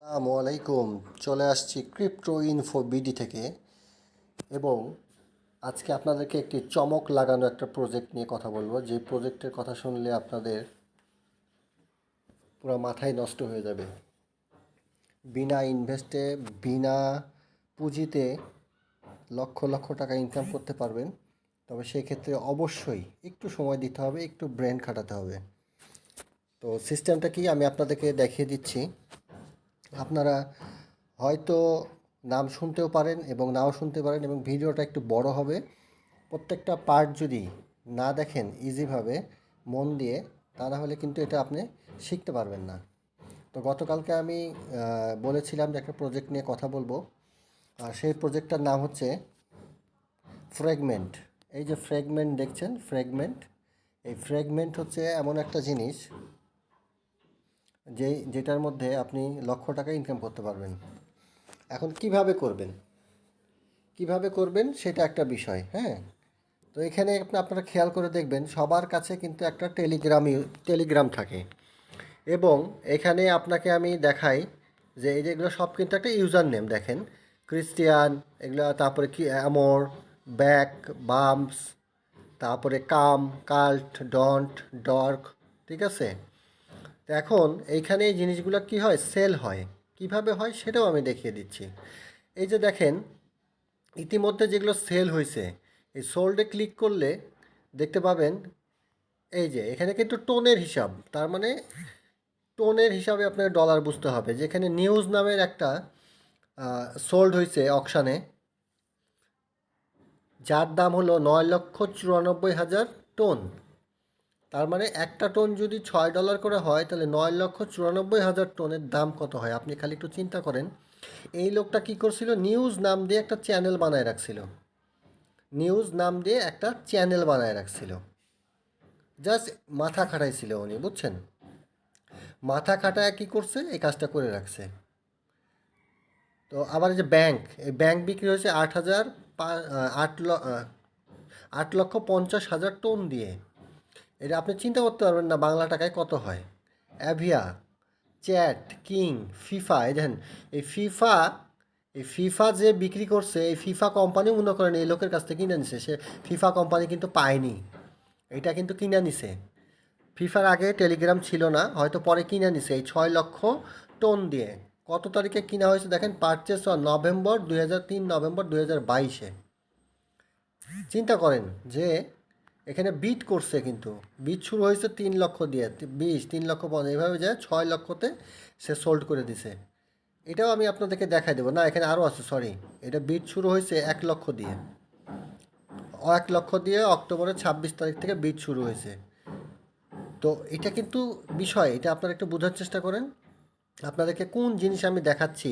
আসসালামু আলাইকুম। চলে আসছি ক্রিপ্টো ইনফো বিডি থেকে এবং আজকে আপনাদেরকে একটি চমক লাগানো একটা প্রজেক্ট নিয়ে কথা বলবো, যে প্রজেক্টের কথা শুনলে আপনাদের পুরো মাথায় নষ্ট হয়ে যাবে। বিনা ইনভেস্টে, বিনা পুঁজিতে লক্ষ লক্ষ টাকা ইনকাম করতে পারবেন। তবে সেই ক্ষেত্রে অবশ্যই একটু সময় দিতে হবে, একটু ব্রেন খাটাতে হবে। তো সিস্টেমটা কি আমি আপনাদেরকে দেখিয়ে দিচ্ছি। আপনারা হয়তো নাম শুনতেও পারেন এবং নাও শুনতে পারেন, এবং ভিডিওটা একটু বড় হবে। প্রত্যেকটা পার্ট যদি না দেখেন ইজিভাবে মন দিয়ে, তা না হলে কিন্তু এটা আপনি শিখতে পারবেন না। তো গতকালকে আমি বলেছিলাম যে একটা প্রজেক্ট নিয়ে কথা বলবো, আর সেই প্রজেক্টটার নাম হচ্ছে ফ্র্যাগমেন্ট। এই যে ফ্র্যাগমেন্ট দেখছেন, ফ্র্যাগমেন্ট, এই ফ্র্যাগমেন্ট হচ্ছে এমন একটা জিনিস যেটার মধ্যে আপনি লক্ষ টাকা ইনকাম করতে পারবেন। এখন কিভাবে করবেন সেটা একটা বিষয়, হ্যাঁ। তো এখানে আপনারা খেয়াল করে দেখবেন, সবার কাছে কিন্তু একটা টেলিগ্রাম থাকে, এবং এখানে আপনাকে আমি দেখাই যে এই যেগুলো সব কিন্তু একটা ইউজার নেম দেখেন, ক্রিস্টিয়ান, এগুলো, তারপরে কি অ্যামোর, ব্যাক, বাম্পস, তারপরে কাম, কাল্ট, ডন্ট, ডর্ক, ঠিক আছে। তো এখন এইখানে এই জিনিসগুলো কি হয়, সেল হয়। কিভাবে হয় সেটাও আমি দেখিয়ে দিচ্ছি। এই যে দেখেন, ইতিমধ্যে যেগুলো সেল হয়েছে, এই সোল্ডে ক্লিক করলে দেখতে পাবেন, এই যে এখানে কিন্তু টোনের হিসাব, তার মানে টোনের হিসাবে আপনাকে ডলার বুঝতে হবে। যেখানে নিউজ নামের একটা সোল্ড হয়েছে অকশানে, যার দাম হলো 9,94,000 টন। তার মানে একটা টন যদি $6 করে হয়, তাহলে 9,94,000 টনের দাম কত হয় আপনি খালি একটু চিন্তা করেন। এই লোকটা কি করছিল, নিউজ নাম দিয়ে একটা চ্যানেল বানায় রাখছিল, জাস্ট মাথা খাটাইছিল উনি, বুঝছেন। মাথা খাটায় কি করছে, এই কাজটা করে রাখছে। তো আবার এই যে ব্যাংক, এই ব্যাংক বিক্রি হয়েছে 8,50,000 টন দিয়ে। এটা আপনি চিন্তা করতে পারবেন না বাংলা টাকায় কত হয়। অ্যাভিয়া, চ্যাট, কিং, ফিফা, এই দেখেন, এই ফিফা এই ফিফা যে বিক্রি করছে, এই ফিফা কোম্পানি মনে করেন এই লোকের কাছ থেকে কিনে নিছে। সে ফিফা কোম্পানি কিন্তু পায়নি, এটা কিন্তু কিনে নিছে। ফিফার আগে টেলিগ্রাম ছিল না, হয়তো পরে কিনে নিছে এই 6 লক্ষ টন দিয়ে। কত তারিখে কিনা হয়েছে দেখেন, পারচেস নভেম্বর 2022-এ। চিন্তা করেন যে এখানে বিট করছে, কিন্তু বিট শুরু হয়েছে 3 লক্ষ দিয়ে, 20, 3,50,000, এইভাবে যায় 6 লক্ষতে সে সোল্ড করে দিছে। এটাও আমি আপনাদেরকে দেখাই দেবো, না এখানে আরও আছে, সরি। এটা বিট শুরু হয়েছে 1 লক্ষ দিয়ে, 1 লক্ষ দিয়ে অক্টোবরের 26 তারিখ থেকে বিট শুরু হয়েছে। তো এটা কিন্তু বিষয়, এটা আপনারা একটু বোঝার চেষ্টা করেন। আপনাদেরকে কোন জিনিস আমি দেখাচ্ছি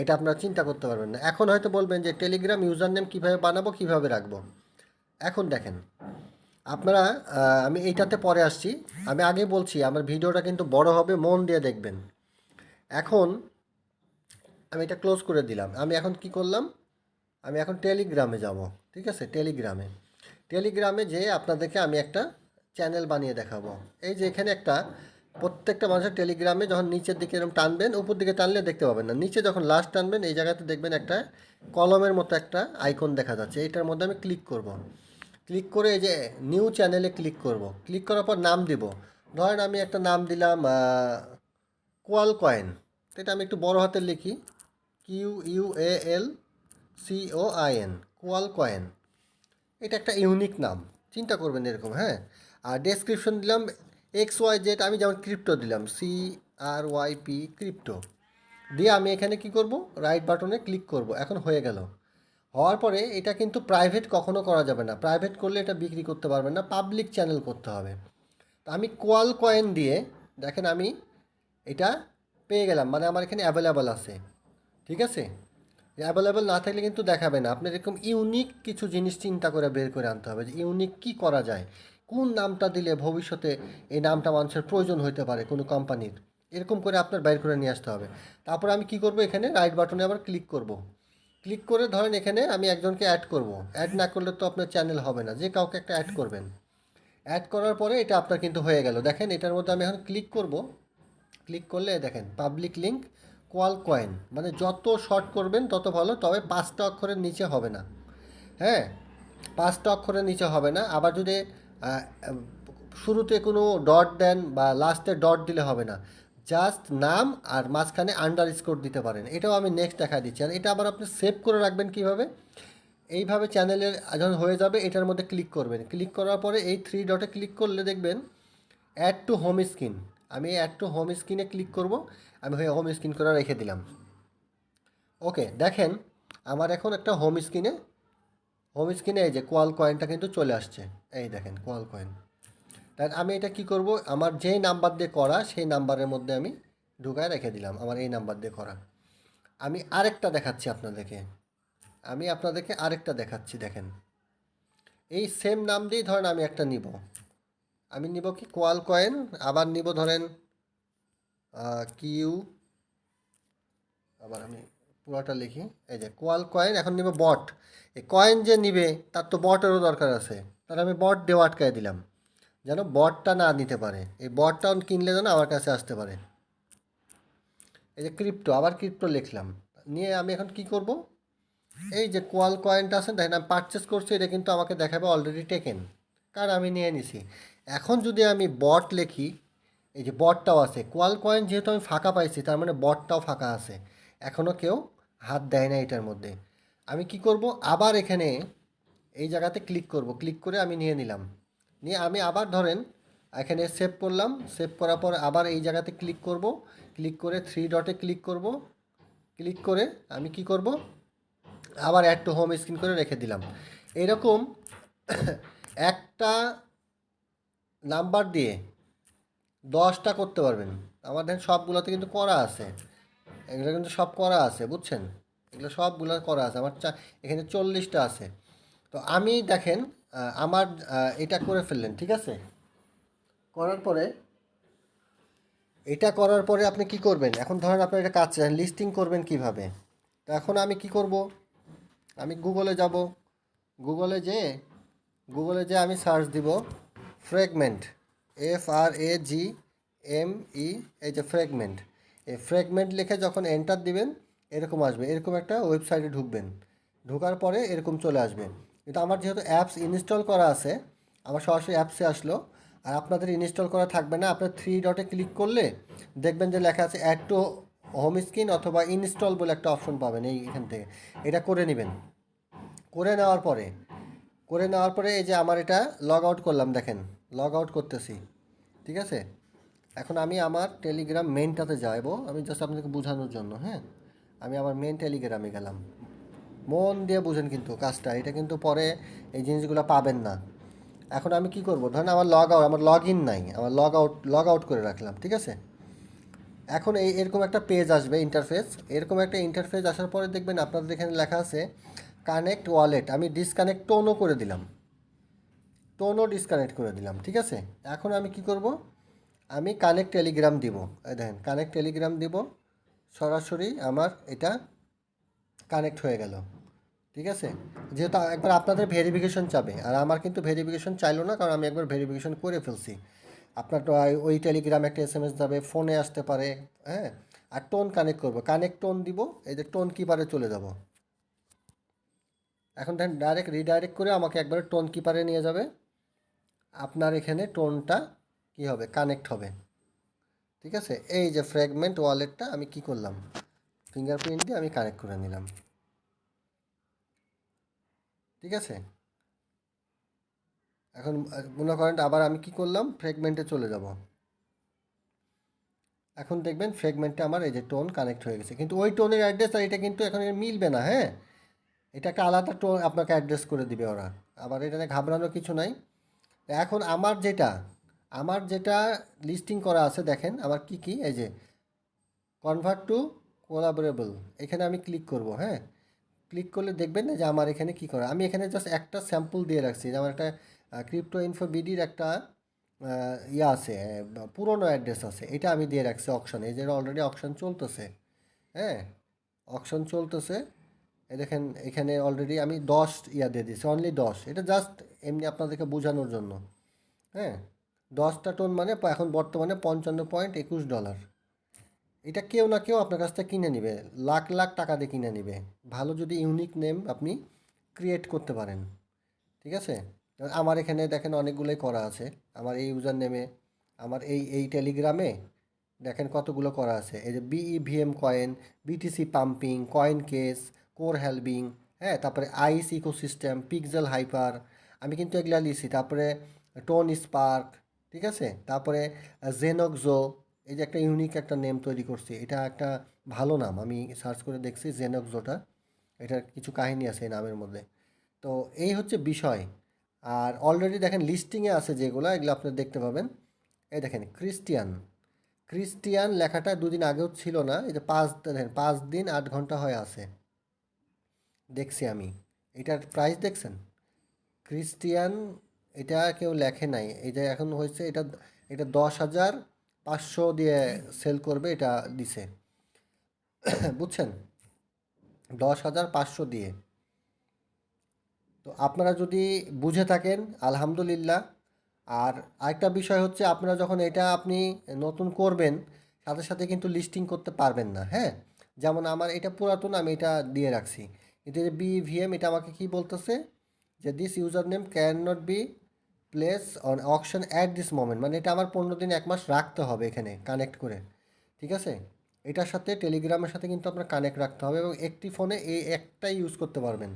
এটা আপনারা চিন্তা করতে পারবেন না। এখন হয়তো বলবেন যে টেলিগ্রাম ইউজার নেম কীভাবে বানাবো, কীভাবে রাখবো। এখন দেখেন আপনারা, আমি এইটাতে পরে আসছি। আমি আগে বলছি আমার ভিডিওটা কিন্তু বড় হবে, মন দিয়ে দেখবেন। এখন আমি এটা ক্লোজ করে দিলাম। আমি এখন কি করলাম, আমি এখন টেলিগ্রামে যাব। ঠিক আছে, টেলিগ্রামে যেয়ে আপনাদেরকে আমি একটা চ্যানেল বানিয়ে দেখাবো। এই যে এখানে একটা, প্রত্যেকটা মানুষের টেলিগ্রামে যখন নিচের দিকে এরকম টানবেন, উপর দিকে টানলে দেখতে পাবেন না, নিচে যখন লাস্ট টানবেন এই জায়গাতে দেখবেন একটা কলমের মতো একটা আইকন দেখা যাচ্ছে। এইটার মধ্যে আমি ক্লিক করব। ক্লিক করে এই যে নিউ চ্যানেলে ক্লিক করব। ক্লিক করার পর নাম দিব। ধরেন আমি একটা নাম দিলাম কোয়াল কয়েন। এটা আমি একটু বড় হাতের লিখি, QUALCOIN, কোয়াল কয়েন। এটা একটা ইউনিক নাম, চিন্তা করবেন এরকম, হ্যাঁ। আর ডেসক্রিপশন দিলাম XYZ, আমি যেমন ক্রিপ্টো দিলাম, CRYP, ক্রিপ্টো দিয়ে আমি এখানে কি করব, রাইট বাটনে ক্লিক করব। এখন হয়ে গেল। হওয়ার পরে এটা কিন্তু প্রাইভেট কখনো করা যাবে না, প্রাইভেট করলে এটা বিক্রি করতে পারবেন না, পাবলিক চ্যানেল করতে হবে। তো আমি কোয়াল কয়েন দিয়ে, দেখেন আমি এটা পেয়ে গেলাম, মানে আমার এখানে অ্যাভেলেবল আছে। ঠিক আছে, অ্যাভেলেবল না থাকলে কিন্তু দেখাবে না। আপনার এরকম ইউনিক কিছু জিনিস চিন্তা করে বের করে আনতে হবে, যে ইউনিক কী করা যায়, কোন নামটা দিলে ভবিষ্যতে এই নামটা মানুষের প্রয়োজন হতে পারে কোনো কোম্পানির, এরকম করে আপনার বাইর করে নিয়ে আসতে হবে। তারপর আমি কি করব, এখানে রাইট বাটনে আবার ক্লিক করব। ক্লিক করে ধরেন এখানে আমি একজনকে অ্যাড করব। অ্যাড না করলে তো আপনার চ্যানেল হবে না, যে কাউকে একটা অ্যাড করবেন। অ্যাড করার পরে এটা আপনার কিন্তু হয়ে গেল। দেখেন এটার মধ্যে আমি এখন ক্লিক করব। ক্লিক করলে দেখেন পাবলিক লিঙ্ক কোয়াল কয়েন, মানে যত শর্ট করবেন তত ভালো, তবে 5টা অক্ষরের নিচে হবে না। হ্যাঁ, 5টা অক্ষরের নিচে হবে না। আবার যদি আহ, শুরুতে কোনো ডট দেন বা লাস্টে ডট দিলে হবে না। জাস্ট নাম আর মাঝখানে আন্ডার স্কোর দিতে পারেন। এটাও আমি নেক্সট দেখা দিচ্ছি। আর এটা আবার আপনি সেভ করে রাখবেন কীভাবে? এইভাবে চ্যানেলের যখন হয়ে যাবে এটার মধ্যে ক্লিক করবেন। ক্লিক করার পরে এই থ্রি ডটে ক্লিক করলে দেখবেন অ্যাড টু হোম স্ক্রিন। আমি অ্যাড টু হোম স্ক্রিনে ক্লিক করব। আমি হয়ে হোম স্ক্রিন করে রেখে দিলাম। ওকে, দেখেন আমার এখন একটা হোম স্ক্রিনে এই যে কোয়াল কয়েনটা কিন্তু চলে আসছে। এই দেখেন কোয়াল কয়েন। তাই আমি এটা কি করব, আমার যেই নাম্বার দিয়ে করা সেই নাম্বারের মধ্যে আমি ঢুকায় রেখে দিলাম, আমার এই নাম্বার দিয়ে করা। আমি আরেকটা দেখাচ্ছি আপনাদেরকে। দেখাচ্ছি, দেখেন। এই সেম নাম দিয়েই ধরেন আমি একটা নিব। আমি নিব কি কোয়াল কয়েন, আবার নিব ধরেন কিউ, আবার আমি পুরোটা লিখি। এই যে কোয়াল কয়েন, এখন নিব বট। এই কয়েন যে নিবে তার তো বটেরও দরকার আছে, তাহলে আমি বট দেওয়া আটকায় দিলাম, যেন বটটা না নিতে পারে। এই বটটা কিনলে যেন আমার কাছে আসতে পারে। এই যে ক্রিপ্টো, আবার ক্রিপ্টো লিখলাম। নিয়ে আমি এখন কি করব, এই যে কোয়াল কয়েনটা আছে দেখেন আমি পারচেস করছি, এটা কিন্তু আমাকে দেখাবে অলরেডি টেকেন, কারণ আমি নিয়ে নিছি। এখন যদি আমি বট লিখি, এই যে বটটাও আছে, কোয়াল কয়েন যেহেতু আমি ফাঁকা পাইছি তার মানে বটটাও ফাঁকা আছে, এখনও কেউ হাত দেয় না এটার মধ্যে। আমি কি করব, আবার এখানে এই জায়গাতে ক্লিক করব, ক্লিক করে আমি নিয়ে নিলাম। নিয়ে আমি আবার ধরেন এখানে সেভ করলাম, সেভ করার পর আবার এই জায়গাতে ক্লিক করব, ক্লিক করে থ্রি ডটে ক্লিক করব, ক্লিক করে আমি কি করব, আবার অ্যাড টু হোম স্ক্রিন করে রেখে দিলাম। এরকম একটা নাম্বার দিয়ে 10টা করতে পারবেন। আমার দেখেন সবগুলোতে কিন্তু করা আছে, এগুলো কিন্তু সব করা আছে, বুঝছেন? এগুলো সবগুলো করা আছে, আমার এখানে 40টা আছে। তো আমি দেখেন আমার এটা করে ফেললেন, ঠিক আছে? করার পরে এটা করার পরে আপনি কি করবেন, এখন ধরেন আপনার এটা কাজ লিস্টিং করবেন কিভাবে। তো এখন আমি কি করব, আমি গুগলে যাব। গুগলে যে আমি সার্চ দিব ফ্র্যাগমেন্ট, FRAGME, এই যে ফ্র্যাগমেন্ট। এই ফ্র্যাগমেন্ট লিখে যখন এন্টার দিবেন এরকম আসবে, এরকম একটা ওয়েবসাইটে ঢুকবেন। ঢোকার পরে এরকম চলে আসবে। কিন্তু আমার যেহেতু অ্যাপস ইনস্টল করা আছে, আমার সরাসরি অ্যাপসে আসলো। আর আপনাদের ইনস্টল করা থাকবে না, আপনার থ্রি ডটে ক্লিক করলে দেখবেন যে লেখা আছে অ্যাড টু হোম স্ক্রিন অথবা ইনস্টল বলে একটা অপশন পাবেন এখান থেকে। এটা করে নেবেন। করে নেওয়ার পরে এই যে আমার এটা লগ আউট করলাম, দেখেন লগ আউট করতেছি, ঠিক আছে? এখন আমি আমার টেলিগ্রাম মেনটাতে যাব, আমি জাস্ট আপনাকে বোঝানোর জন্য। হ্যাঁ, আমি আমার মেন টেলিগ্রামে গেলাম। মন দিয়ে বুঝেন কিন্তু কাজটা, এটা কিন্তু পরে এই জিনিসগুলো পাবেন না। এখন আমি কি করব, ধরেন আমার লগ ইন নাই, আমার লগ আউট করে রাখলাম, ঠিক আছে? এখন এরকম একটা পেজ আসবে, ইন্টারফেস। এরকম একটা ইন্টারফেস আসার পরে দেখবেন আপনাদের এখানে লেখা আছে কানেক্ট ওয়ালেট। আমি ডিসকানেক্ট টোনও করে দিলাম, ডিসকানেক্ট করে দিলাম, ঠিক আছে? এখন আমি কি করব, আমি কানেক্ট টেলিগ্রাম দিব। এই দেখেন কানেক্ট টেলিগ্রাম দিব, সরাসরি আমার এটা কানেক্ট হয়ে গেল, ঠিক আছে? যেহেতু একবার আপনাদের ভেরিফিকেশন চাবে, আর আমার কিন্তু ভেরিফিকেশন চাইলো না, কারণ আমি একবার ভেরিফিকেশন করে ফেলছি। আপনার তো ওই টেলিগ্রাম একটা SMS যাবে, ফোনে আসতে পারে। হ্যাঁ, আর টোন কানেক্ট করবো, কানেক্ট টোন দিব, এই যে টোন কিপারে চলে যাব। এখন দেখেন ডাইরেক্ট রিডাইরেক্ট করে আমাকে একবারে টোন কিপারে নিয়ে যাবে। আপনার এখানে টোনটা কি হবে, কানেক্ট হবে, ঠিক আছে? এই যে ফ্র্যাগমেন্ট ওয়ালেটটা আমি কি করলাম, ফিঙ্গারপ্রিন্ট দিয়ে আমি কানেক্ট করে নিলাম, ঠিক আছে? এখন মনে করেন আবার আমি কি করলাম, ফ্র্যাগমেন্টে চলে যাব। এখন দেখবেন ফ্র্যাগমেন্টে আমার এই যে টোন কানেক্ট হয়ে গেছে, কিন্তু ওই টোনের অ্যাড্রেস আর এটা কিন্তু এখন মিলবে না। হ্যাঁ, এটা একটা আলাদা টোন আপনাকে অ্যাড্রেস করে দিবে ওরা। আবার এটা নিয়ে ঘাবড়ানোর কিছু নাই। এখন আমার যেটা লিস্টিং করা আছে, দেখেন আমার কি কি, এই যে কনভার্ট টু কোলাবোরেবল, এখানে আমি ক্লিক করব। হ্যাঁ, ক্লিক করলে দেখবেন না যে আমার এখানে কি করা, আমি এখানে জাস্ট একটা স্যাম্পল দিয়ে রাখছি যে আমার একটা ক্রিপ্টো ইনফো বিডির একটা ইয়ে আছে, পুরনো অ্যাড্রেস আছে, এটা আমি দিয়ে রাখছি অকশনে। এই যে অলরেডি অকশন চলতেছে। হ্যাঁ, অকশন চলতেছে। এই দেখেন এখানে অলরেডি আমি 10 দিয়ে দিচ্ছি, অনলি 10। এটা জাস্ট এমনি আপনাদেরকে বোঝানোর জন্য। হ্যাঁ, 10টা টোন মানে এখন বর্তমানে $55.21। এটা কেউ না কেউ আপনার কাছ থেকে কিনে নিবে, লাখ লাখ টাকা দিয়ে কিনে নিবে, ভালো যদি ইউনিক নেম আপনি ক্রিয়েট করতে পারেন। ঠিক আছে? এবার আমার এখানে দেখেন অনেকগুলোই করা আছে। আমার এই ইউজার নেমে, আমার এই টেলিগ্রামে দেখেন কতগুলো করা আছে। এই যে BEVM coin, BTC pumping, coin case, core হেলবিং, হ্যাঁ, তারপরে আইস ইকোসিস্টেম, পিক্সেল হাইপার, আমি কিন্তু এগুলা লিখছি। তারপরে টোন স্পার্ক, ঠিক আছে? তারপরে জেনক্সো, এই যে একটা ইউনিক একটা নেম তৈরি করছি, এটা একটা ভালো নাম, আমি সার্চ করে দেখছি জেনক্সোটা, এটার কিছু কাহিনী আছে এই নামের মধ্যে। তো এই হচ্ছে বিষয়। আর অলরেডি দেখেন লিস্টিংয়ে আছে যেগুলো, এগুলো আপনি দেখতে পাবেন। এই দেখেন ক্রিস্টিয়ান, ক্রিস্টিয়ান লেখাটা দুদিন আগেও ছিল না, এই যে 5 দিন 8 ঘন্টা হয়ে আছে, দেখছি আমি। এটার প্রাইস দেখছেন? ক্রিস্টিয়ান, এটা কেউ লেখে নাই, এটা এখন হয়েছে, এটা এটা 10,500 দিয়ে সেল করবে, এটা দিছে। বুঝছেন? 10,500 দিয়ে। তো আপনারা যদি বুঝে থাকেন আলহামদুলিল্লাহ। আর আরেকটা বিষয় হচ্ছে, আপনারা যখন এটা আপনি নতুন করবেন, সাথে সাথে কিন্তু লিস্টিং করতে পারবেন না, হ্যাঁ। যেমন আমার এটা পুরাতন, আমি এটা দিয়ে রাখছি, কিন্তু এই যে বিভিএম, এটা আমাকে কি বলতেছে যে this user name cannot be place on auction at this moment, মানে এটা আমার 15 দিন 1 মাস রাখতে হবে এখানে কানেক্ট করে। ঠিক আছে? এটার সাথে টেলিগ্রামের সাথে কিন্তু আপনার কানেক্ট রাখতে হবে, এবং একটি ফোনে এই একটাই ইউজ করতে পারবেন।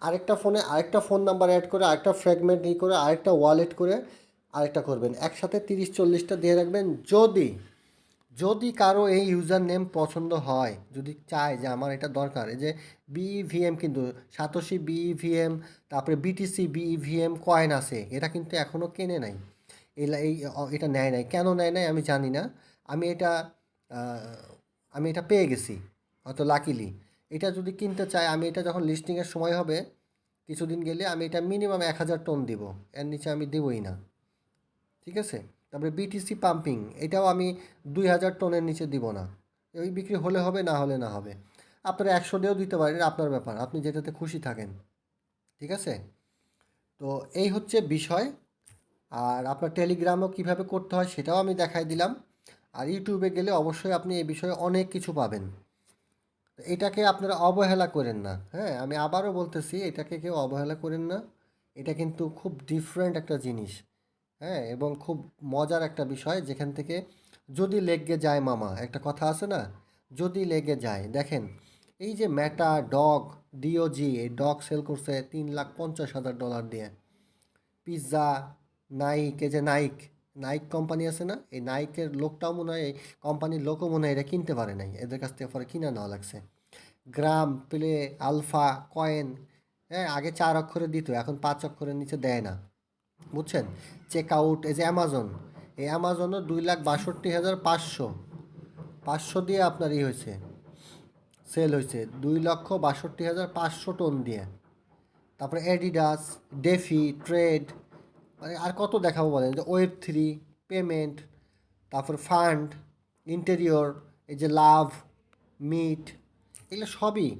আরেকটা ফোনে আরেকটা ফোন নাম্বার অ্যাড করে, আরেকটা ফ্র্যাগমেন্ট করে, আরেকটা ওয়ালেট করে আরেকটা করবেন, একসাথে 30-40টা দিয়ে রাখবেন। যদি যদি কারো এই ইউজার নেম পছন্দ হয়, যদি চায় যে আমার এটা দরকার, এই যে বিইভিএম কিন্তু সাতোশি বিইভিএম, তারপরে বিটিসি বিইভিএম কয়েন আছে, এটা কিন্তু এখনও কেনে নাই। এটা নেয় নাই, কেন নেয় নাই আমি জানি না। আমি এটা আহ, আমি এটা পেয়ে গেছি, হয়তো লাকিলি। এটা যদি কিনতে চায়, আমি এটা যখন লিস্টিংয়ের সময় হবে কিছুদিন গেলে, আমি এটা মিনিমাম 1,000 টন দিব, এর নিচে আমি দেবই না। ঠিক আছে? তারপরে বিটিসি পাম্পিং, এটাও আমি 2,000 টনের নিচে দিব না। ওই বিক্রি হলে হবে, না হলে না হবে। আপনারা 100 দিয়েও দিতে পারেন, আপনার ব্যাপার, আপনি যেটাতে খুশি থাকেন। ঠিক আছে? তো এই হচ্ছে বিষয়। আর আপনার টেলিগ্রামও কীভাবে করতে হয় সেটাও আমি দেখাই দিলাম। আর ইউটিউবে গেলে অবশ্যই আপনি এই বিষয়ে অনেক কিছু পাবেন। তো এটাকে আপনারা অবহেলা করেন না, হ্যাঁ, আমি আবারও বলতেছি, এটাকে কেউ অবহেলা করেন না। এটা কিন্তু খুব ডিফারেন্ট একটা জিনিস, হ্যাঁ, এবং খুব মজার একটা বিষয়, যেখান থেকে যদি লেগে যায় মামা, একটা কথা আছে না, যদি লেগে যায়। দেখেন, এই যে মেটা ডগ, ডিওজি, এই ডগ সেল করছে $3,50,000 দিয়ে। পিৎজা, নাইক, এই যে নাইক, নাইক কোম্পানি আছে না, এই নাইকের লোকটাও মনে হয়, এই কোম্পানির লোকও মনে হয় এটা কিনতে পারে নাই, এদের কাছ থেকে পরে কিনে নেওয়া লাগছে। গ্রাম, প্লে, আলফা, কয়েন, হ্যাঁ, আগে 4 অক্ষরে দিত, এখন 5 অক্ষরের নিচে দেয় না। বুঝছেন? চেক আউট, এই যে অ্যামাজন, এই অ্যামাজনও 2,62,500, 500 দিয়ে আপনার হয়েছে, সেল হয়েছে 2,62,500 টন দিয়ে। তারপরে অ্যাডিডাস, ডেফি, ট্রেড, মানে আর কত দেখাবো বলেন, যে ওয়েব 3, পেমেন্ট, তারপর ফান্ড, ইন্টেরিয়র, এই যে লাভ, মিট, এগুলো সবই,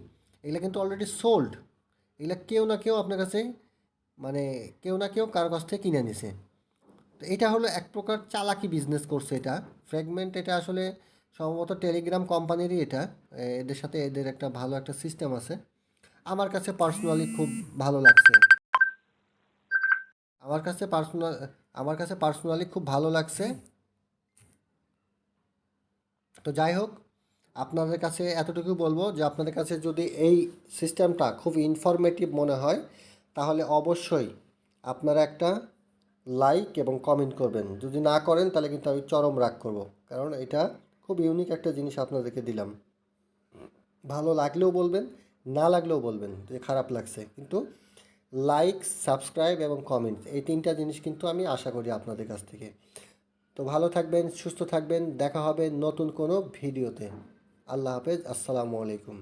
এগুলো কিন্তু অলরেডি সোল্ড। এগুলো কেউ না কেউ আপনার কাছে, মানে কেউ না কেউ কারো কাছ থেকে কিনে নিছে। তো এটা হলো এক প্রকার চালাকি বিজনেস করছে এটা। ফ্র্যাগমেন্ট, এটা আসলে সম্ভবত টেলিগ্রাম কোম্পানিরই এটা। এদের সাথে এদের একটা ভালো একটা সিস্টেম আছে। আমার কাছে পার্সোনালি খুব ভালো লাগছে। আমার কাছে পার্সোনাল আমার কাছে পার্সোনালি খুব ভালো লাগছে। তো যাই হোক, আপনাদের কাছে এতটুকু বলবো যে আপনাদের কাছে যদি এই সিস্টেমটা খুব ইনফরমেটিভ মনে হয়, তাহলে অবশ্যই আপনারা একটা লাইক এবং কমেন্ট করবেন। যদি না করেন তাহলে কিন্তু আমি চরম রাগ করব, কারণ এটা খুব ইউনিক একটা জিনিস আপনাদেরকে দিলাম। ভালো লাগলেও বলবেন, না লাগলেও বলবেন যে খারাপ লাগছে, কিন্তু লাইক, সাবস্ক্রাইব এবং কমেন্ট, এই 3টা জিনিস কিন্তু আমি আশা করি আপনাদের কাছ থেকে। তো ভালো থাকবেন, সুস্থ থাকবেন, দেখা হবে নতুন কোনো ভিডিওতে। আল্লাহ হাফেজ, আসসালামু আলাইকুম।